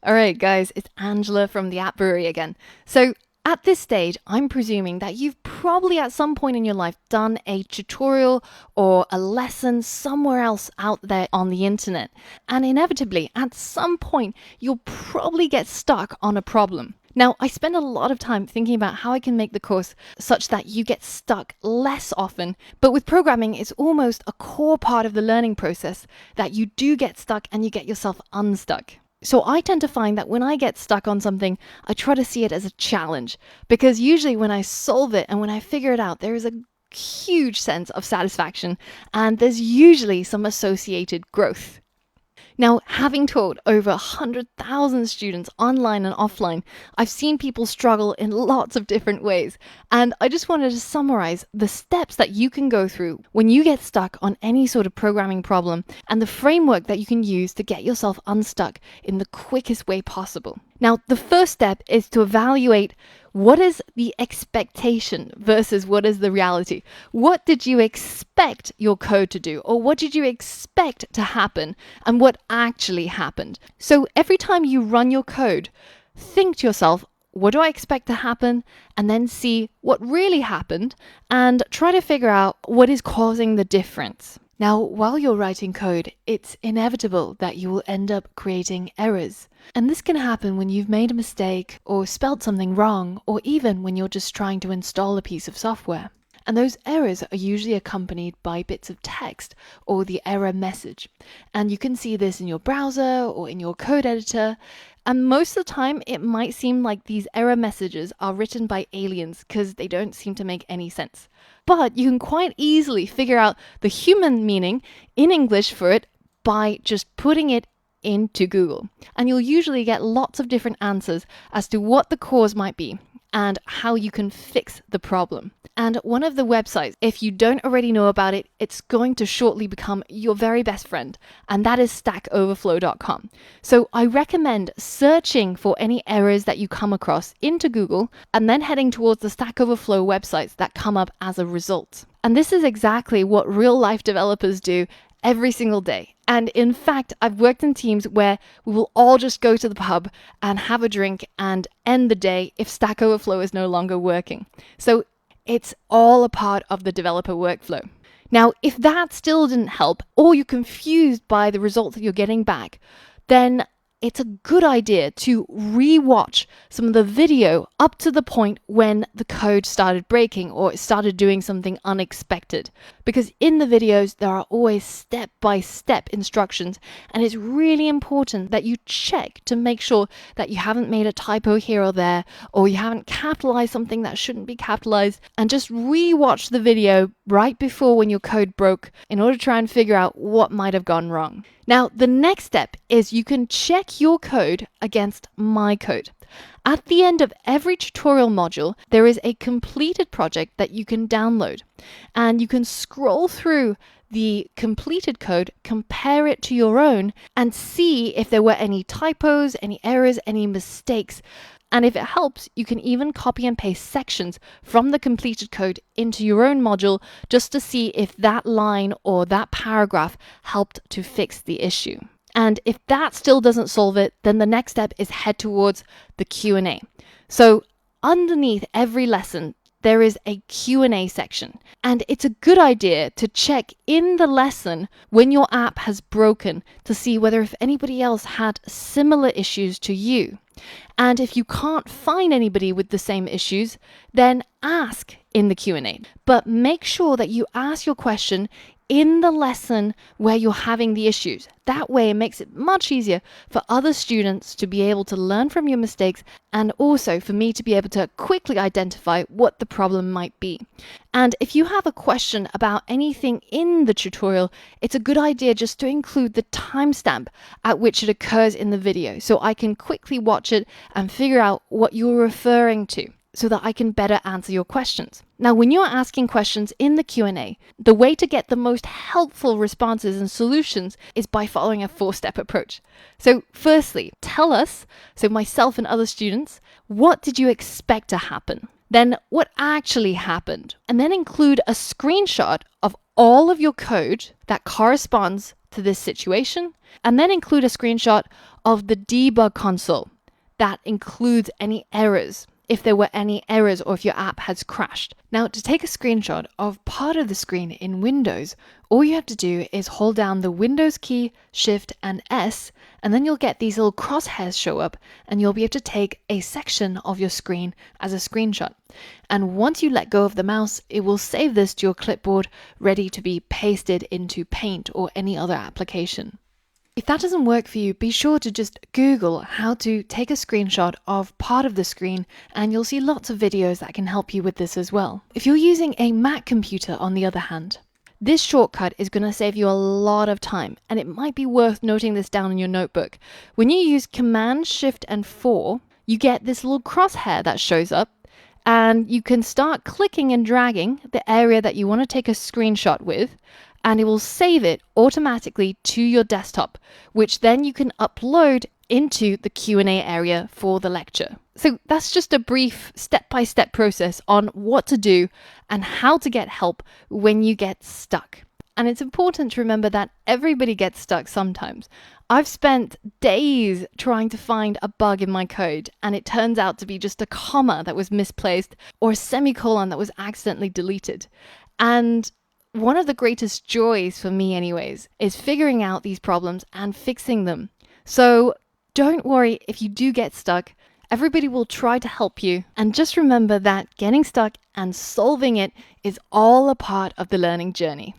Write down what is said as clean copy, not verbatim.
All right, guys, it's Angela from the App Brewery again. So, at this stage, I'm presuming that you've probably at some point in your life done a tutorial or a lesson somewhere else out there on the internet. And inevitably, at some point, you'll probably get stuck on a problem. Now, I spend a lot of time thinking about how I can make the course such that you get stuck less often, but with programming, it's almost a core part of the learning process that you do get stuck and you get yourself unstuck. So I tend to find that when I get stuck on something, I try to see it as a challenge, because usually when I solve it and when I figure it out, there is a huge sense of satisfaction and there's usually some associated growth. Now, having taught over 100,000 students online and offline, I've seen people struggle in lots of different ways. And I just wanted to summarize the steps that you can go through when you get stuck on any sort of programming problem and the framework that you can use to get yourself unstuck in the quickest way possible. Now, the first step is to evaluate what is the expectation versus what is the reality. What did you expect your code to do? Or what did you expect to happen? And what actually happened? So every time you run your code, think to yourself, what do I expect to happen? And then see what really happened and try to figure out what is causing the difference. Now, while you're writing code, it's inevitable that you will end up creating errors. And this can happen when you've made a mistake or spelled something wrong, or even when you're just trying to install a piece of software. And those errors are usually accompanied by bits of text or the error message. And you can see this in your browser or in your code editor. And most of the time, it might seem like these error messages are written by aliens because they don't seem to make any sense. But you can quite easily figure out the human meaning in English for it by just putting it into Google. And you'll usually get lots of different answers as to what the cause might be and how you can fix the problem. And one of the websites, if you don't already know about it, it's going to shortly become your very best friend, and that is stackoverflow.com. So I recommend searching for any errors that you come across into Google and then heading towards the Stack Overflow websites that come up as a result. And this is exactly what real life developers do every single day. And in fact, I've worked in teams where we will all just go to the pub and have a drink and end the day if Stack Overflow is no longer working. So it's all a part of the developer workflow. Now, if that still didn't help, or you're confused by the results that you're getting back, then it's a good idea to re-watch some of the video up to the point when the code started breaking or it started doing something unexpected. Because in the videos, there are always step-by-step instructions, and it's really important that you check to make sure that you haven't made a typo here or there, or you haven't capitalized something that shouldn't be capitalized, and just re-watch the video right before when your code broke in order to try and figure out what might have gone wrong. Now, the next step is you can check your code against my code. At the end of every tutorial module, there is a completed project that you can download, and you can scroll through the completed code, compare it to your own, and see if there were any typos, any errors, any mistakes. And if it helps, you can even copy and paste sections from the completed code into your own module just to see if that line or that paragraph helped to fix the issue. And if that still doesn't solve it, then the next step is head towards the Q&A. So underneath every lesson, there is a Q&A section. And it's a good idea to check in the lesson when your app has broken to see whether if anybody else had similar issues to you. And if you can't find anybody with the same issues, then ask in the Q&A. But make sure that you ask your question in the lesson where you're having the issues. That way it makes it much easier for other students to be able to learn from your mistakes, and also for me to be able to quickly identify what the problem might be. And if you have a question about anything in the tutorial, it's a good idea just to include the timestamp at which it occurs in the video, so I can quickly watch it and figure out what you're referring to, so that I can better answer your questions. Now, when you're asking questions in the Q&A, the way to get the most helpful responses and solutions is by following a 4-step approach. So firstly, tell us, so myself and other students, what did you expect to happen? Then what actually happened? And then include a screenshot of all of your code that corresponds to this situation, and then include a screenshot of the debug console that includes any errors, if there were any errors or if your app has crashed. Now, to take a screenshot of part of the screen in Windows, all you have to do is hold down the Windows key, Shift and S, and then you'll get these little crosshairs show up and you'll be able to take a section of your screen as a screenshot. And once you let go of the mouse, it will save this to your clipboard, ready to be pasted into Paint or any other application. If that doesn't work for you, be sure to just Google how to take a screenshot of part of the screen and you'll see lots of videos that can help you with this as well. If you're using a Mac computer, on the other hand, this shortcut is going to save you a lot of time, and it might be worth noting this down in your notebook. When you use Command, Shift and 4, you get this little crosshair that shows up, and you can start clicking and dragging the area that you want to take a screenshot with, and it will save it automatically to your desktop, which then you can upload into the Q&A area for the lecture. So that's just a brief step-by-step process on what to do and how to get help when you get stuck. And it's important to remember that everybody gets stuck sometimes. I've spent days trying to find a bug in my code, and it turns out to be just a comma that was misplaced or a semicolon that was accidentally deleted. And one of the greatest joys for me anyways is figuring out these problems and fixing them. So don't worry if you do get stuck. Everybody will try to help you. And just remember that getting stuck and solving it is all a part of the learning journey.